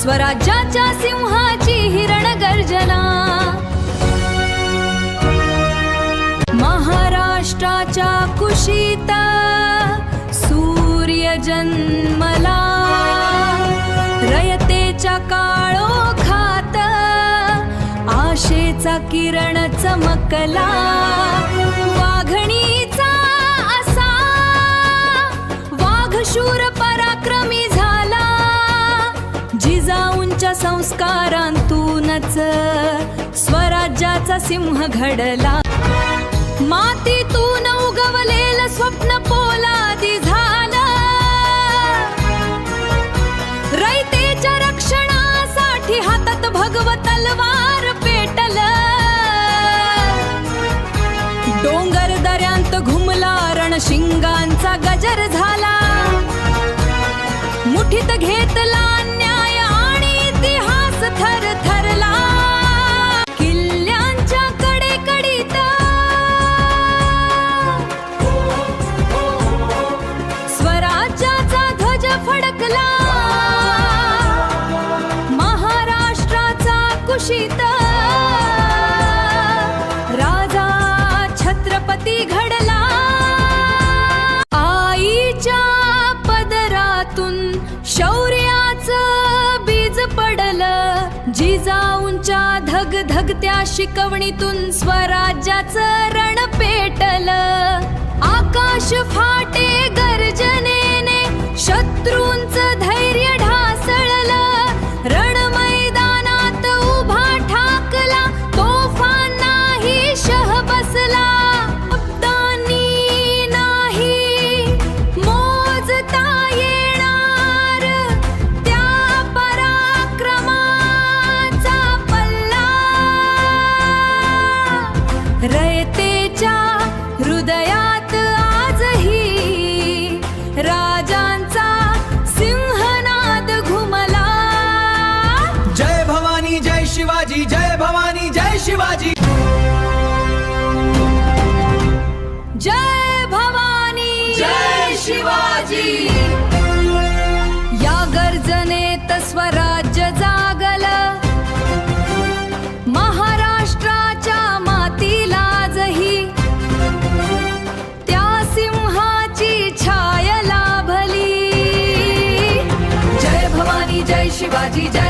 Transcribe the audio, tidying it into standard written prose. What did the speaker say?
स्वराज्याच्या सिंहाची हिरण गर्जना, महाराष्ट्राच्या कुशीत सूर्य जन्मला, रयतेच्या काळोखात आशेचा किरण चमकला, वाघणीचा असा वाघशूर पराक्रमी झाला, जिजाऊंच्या संस्कारांतूनच स्वराज्याचा सिंह घडला, मातीतून उगवलेलं स्वप्न पोलादी झालं, रयतेच्या रक्षणासाठी हातात भगव तलवार पेटलं, डोंगर दऱ्यांत घुमला रणशिंगांचा गजर झाला, मुठीत घेतला न्याय आणि इतिहास थरथरला, किल्ल्यांच्या कडेकडीत स्वराज्याचा ध्वज फडकला, महाराष्ट्राचा कुशीत राजा छत्रपती घडला, आईच्या पदरातून शौर्याचं बीज पडलं, जिजाऊंच्या धगधगत्या शिकवणीतून स्वराज्याचं रण पेटलं, आकाश फाटे गर्जनेने शत्रूंचं धैर्य ढासळलं, रण मैदानात उभा ठाकला तोफांनाही शह बसला, शब्दांनी नाही मोजता येणार त्या पराक्रमाचा पल्ला, रयतेच्या हृदयात आजही राजांचा सिंहनाद घुमला, जय भवानी जय शिवाजी, जय भवानी जय शिवाजी, जय भवानी जय शिवाजी, या गर्जनेत स्वराज्य जागलं, महाराष्ट्राच्या मातीला आजही त्या सिंहाची छाया लाभली, जय भवानी जय शिवाजी, जय